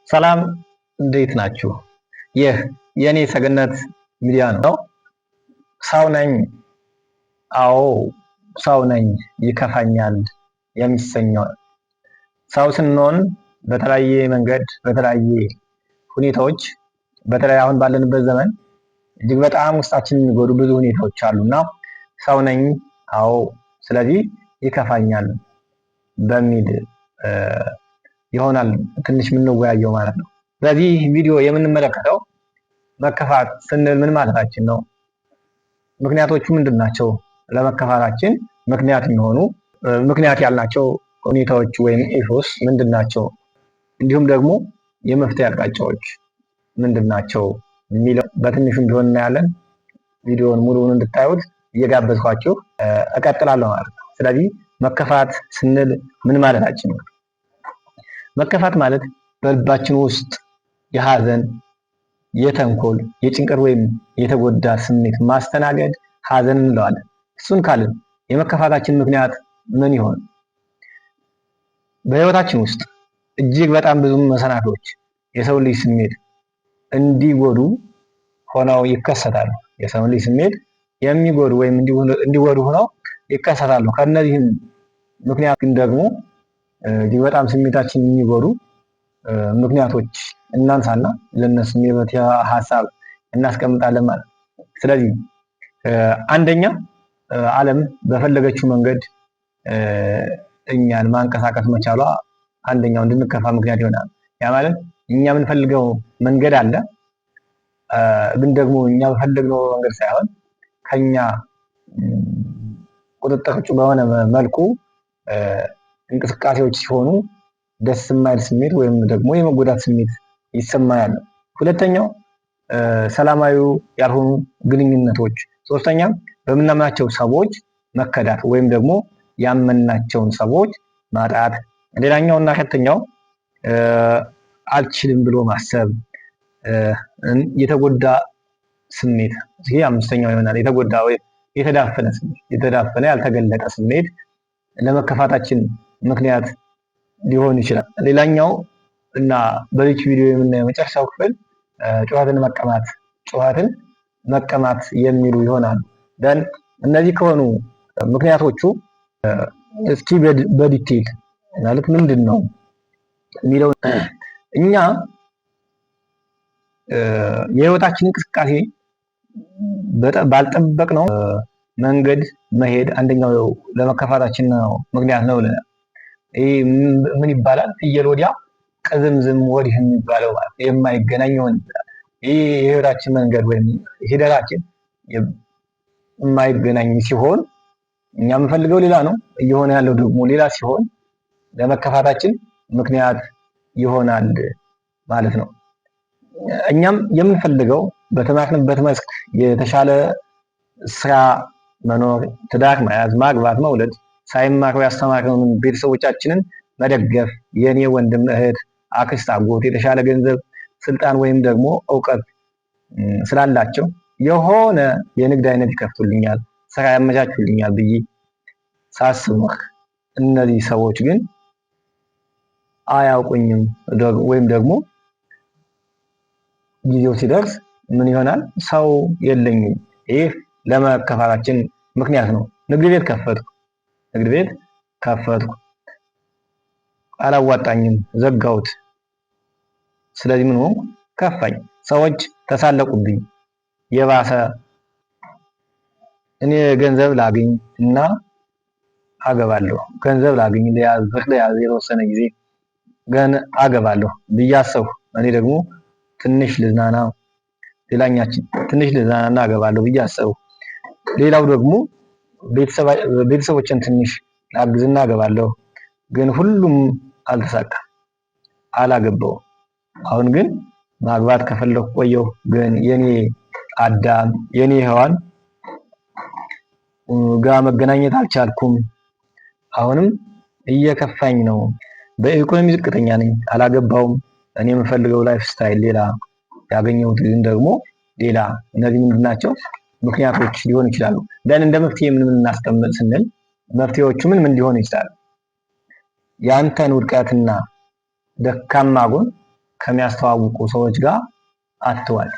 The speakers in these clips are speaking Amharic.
ሰላም እንዴት ናችሁ? ይህ የኔ ሰገነት ሚዲያ ነው። ሰው ነኝ፣ አዎ ሰው ነኝ፣ ይከፋኛል የሚሰኘው ሰው ስንሆን በተለያየ መንገድ በተለያየ ሁኔታዎች በተለይ አሁን ባለንበት ዘመን እጅግ በጣም ውስጣችንን የሚጎዱ ብዙ ሁኔታዎች አሉና ሰው ነኝ፣ አዎ ስለዚህ ይከፋኛል በሚል ይሆናል ትንሽ የምንወያየው ማለት ነው። በዚህ ቪዲዮ የምንመለከተው መከፋት ስንል ምን ማለታችን ነው? ምክንያቶቹ ምንድን ናቸው? ለመከፋታችን ምክንያት የሚሆኑ ምክንያት ያልናቸው ሁኔታዎች ወይም ኢሹስ ምንድን ናቸው? እንዲሁም ደግሞ የመፍትሄ አቅጣጫዎች ምንድን ናቸው የሚለው በትንሹም ቢሆን እናያለን። ቪዲዮውን ሙሉውን እንድታዩት እየጋበዝኳችሁ እቀጥላለሁ ማለት ነው። ስለዚህ መከፋት ስንል ምን ማለታችን ነው? መከፋት ማለት በልባችን ውስጥ የሐዘን፣ የተንኮል፣ የጭንቀት ወይም የተጎዳ ስሜት ማስተናገድ ሐዘን እንለዋለን። እሱን ካልን የመከፋታችን ምክንያት ምን ይሆን? በህይወታችን ውስጥ እጅግ በጣም ብዙ መሰናክሎች የሰው ልጅ ስሜት እንዲጎዱ ሆነው ይከሰታሉ። የሰው ልጅ ስሜት የሚጎዱ ወይም እንዲጎዱ ሆነው ይከሰታሉ። ከነዚህም ምክንያት ግን ደግሞ እጅግ በጣም ስሜታችን የሚጎዱ ምክንያቶች እናንሳና ለነሱም የመፍትሄ ሀሳብ እናስቀምጣለን ማለት። ስለዚህ አንደኛ ዓለም በፈለገችው መንገድ እኛን ማንቀሳቀስ መቻሏ አንደኛው እንድንከፋ ምክንያት ይሆናል። ያ ማለት እኛ የምንፈልገው መንገድ አለ፣ ግን ደግሞ እኛ በፈለግነው መንገድ ሳይሆን ከኛ ቁጥጥር ውጭ በሆነ መልኩ እንቅስቃሴዎች ሲሆኑ ደስ የማይል ስሜት ወይም ደግሞ የመጎዳት ስሜት ይሰማናል። ሁለተኛው ሰላማዊ ያልሆኑ ግንኙነቶች። ሶስተኛ በምናምናቸው ሰዎች መከዳት ወይም ደግሞ ያመናቸውን ሰዎች ማጣት። ሌላኛው እና አራተኛው አልችልም ብሎ ማሰብ፣ የተጎዳ ስሜት። ይሄ አምስተኛው ይሆናል። የተጎዳ ወይ የተዳፈነ ስሜት፣ የተዳፈነ ያልተገለጠ ስሜት ለመከፋታችን ምክንያት ሊሆን ይችላል። ሌላኛው እና በዚህ ቪዲዮ የምናየው መጨረሻው ክፍል ጩኸትን መቀማት የሚሉ ይሆናል። ደን እነዚህ ከሆኑ ምክንያቶቹ እስኪ በዲቴል ማለት ምንድን ነው የሚለው እኛ የህይወታችን እንቅስቃሴ ባልጠበቅነው መንገድ መሄድ አንደኛው ለመከፋታችን ነው ምክንያት ነው ብለናል። ይሄ ምን ይባላል? ፍየል ወዲያ ቅዝምዝም ወዲህ የሚባለው ማለት የማይገናኝ ይሆን ይችላል። ይሄ የህይወታችን መንገድ ወይም ሂደታችን የማይገናኝ ሲሆን እኛ የምንፈልገው ሌላ ነው፣ እየሆነ ያለው ደግሞ ሌላ ሲሆን ለመከፋታችን ምክንያት ይሆናል ማለት ነው። እኛም የምንፈልገው በተማርንበት መስክ የተሻለ ስራ መኖር፣ ትዳር መያዝ፣ ማግባት፣ መውለድ፣ ሳይማሩ ያስተማሩንን ቤተሰቦቻችንን መደገፍ፣ የኔ ወንድም እህት፣ አክስት፣ አጎት የተሻለ ገንዘብ፣ ስልጣን ወይም ደግሞ እውቀት ስላላቸው የሆነ የንግድ አይነት ይከፍቱልኛል፣ ስራ ያመቻቹልኛል ብዬ ሳስብ እነዚህ ሰዎች ግን አያውቁኝም ወይም ደግሞ ጊዜው ሲደርስ ምን ይሆናል? ሰው የለኝም። ይህ ለመከፋታችን ምክንያት ነው። ንግድ ቤት ከፈትኩ አላዋጣኝም፣ ዘጋሁት። ስለዚህ ምን ሆንኩ? ከፋኝ። ሰዎች ተሳለቁብኝ። የባሰ እኔ ገንዘብ ላገኝ እና አገባለሁ፣ ገንዘብ ላገኝ ለያዝ የተወሰነ ጊዜ ገን አገባለሁ ብዬ አሰብኩ። እኔ ደግሞ ትንሽ ልዝናና፣ ትንሽ ልዝናናና አገባለሁ ብዬ አሰብኩ። ሌላው ደግሞ ቤተሰቦችን ትንሽ ላግዝና አገባለሁ፣ ግን ሁሉም አልተሳካም፣ አላገባውም። አሁን ግን ማግባት ከፈለኩ ቆየሁ፣ ግን የኔ አዳም የኔ ሔዋን ጋር መገናኘት አልቻልኩም። አሁንም እየከፋኝ ነው። በኢኮኖሚ ዝቅተኛ ነኝ፣ አላገባውም። እኔ የምፈልገው ላይፍ ስታይል ሌላ፣ ያገኘሁት ግን ደግሞ ሌላ። እነዚህ ምንድን ናቸው? ምክንያቶች ሊሆኑ ይችላሉ። ደን እንደ መፍትሄ ምን እናስቀምጥ ስንል መፍትሄዎቹ ምን ሊሆኑ ይችላሉ? ያንተን ውድቀትና ደካማ ጎን ከሚያስተዋውቁ ሰዎች ጋር አትዋል።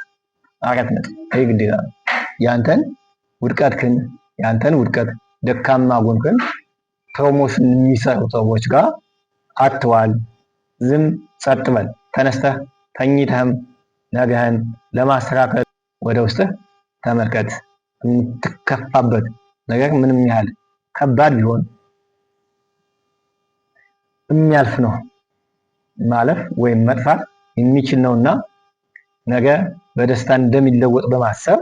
4 ነጥብ። ይሄ ግዴታ ነው። ያንተን ውድቀት ደካማ ጎንክን ፕሮሞሽን የሚሰሩ ሰዎች ጋር አትዋል። ዝም ጸጥ በል። ተነስተህ ተኝተህም ነገህን ለማስተካከል ወደ ውስጥህ ተመልከት። የምትከፋበት ነገር ምንም ያህል ከባድ ቢሆን የሚያልፍ ነው። ማለፍ ወይም መጥፋት የሚችል ነውና ነገ በደስታ እንደሚለወጥ በማሰብ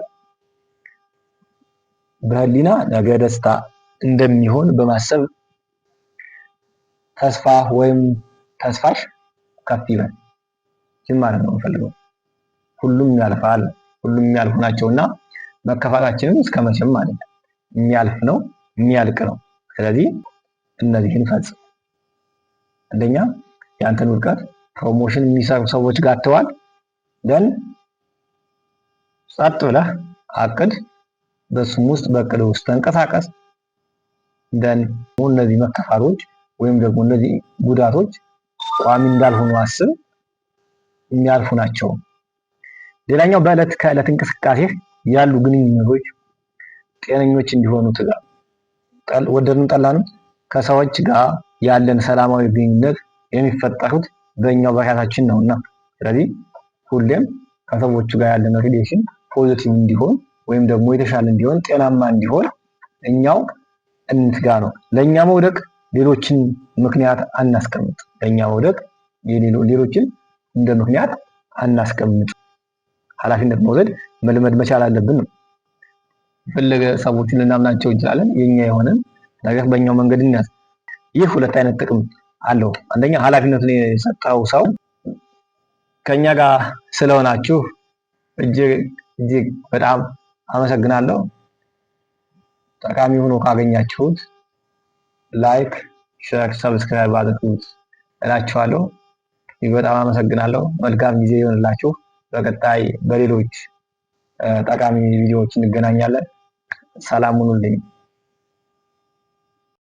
በህሊና ነገ ደስታ እንደሚሆን በማሰብ ተስፋ ወይም ተስፋሽ ከፍ ይበል ማለት ነው የምፈልገው። ሁሉም ያልፋል፣ ሁሉም የሚያልፉ ናቸውና መከፋታችንን እስከ መቼም ማለት ነው። የሚያልፍ ነው፣ የሚያልቅ ነው። ስለዚህ እነዚህን ፈጽም። አንደኛ ያንተን ውድቀት ፕሮሞሽን የሚሰሩ ሰዎች ጋር አትዋል። ደን ጸጥ ብለህ አቅድ፣ በሱም ውስጥ በእቅድ ውስጥ ተንቀሳቀስ። ደን እነዚህ መከፋቶች ወይም ደግሞ እነዚህ ጉዳቶች ቋሚ እንዳልሆኑ አስብ፣ የሚያልፉ ናቸው። ሌላኛው በዕለት ከዕለት እንቅስቃሴ ያሉ ግንኙነቶች ጤነኞች እንዲሆኑ ትጋ። ወደድንም ጠላንም ከሰዎች ጋር ያለን ሰላማዊ ግንኙነት የሚፈጠሩት በእኛው በራሳችን ነውና፣ ስለዚህ ሁሌም ከሰዎቹ ጋር ያለን ሪሌሽን ፖዚቲቭ እንዲሆን ወይም ደግሞ የተሻለ እንዲሆን ጤናማ እንዲሆን እኛው እንትጋ ነው። ለእኛ መውደቅ ሌሎችን ምክንያት አናስቀምጥ። ለእኛ መውደቅ ሌሎችን እንደ ምክንያት አናስቀምጥ። ኃላፊነት መውሰድ መልመድ መቻል አለብን ነው። የፈለገ ሰዎችን ልናምናቸው እንችላለን። የኛ የሆነን ነገር በእኛው መንገድ እንያዝ። ይህ 2 አይነት ጥቅም አለው። አንደኛ ኃላፊነቱን የሰጠው ሰው ከኛ ጋር ስለሆናችሁ እጅግ በጣም አመሰግናለሁ። ጠቃሚ ሆኖ ካገኛችሁት ላይክ፣ ሼር፣ ሰብስክራይብ አድርጉት እላችኋለሁ። በጣም አመሰግናለሁ። መልካም ጊዜ ይሆንላችሁ። በቀጣይ በሌሎች ጠቃሚ ቪዲዮዎች እንገናኛለን። ሰላም ሁኑልኝ።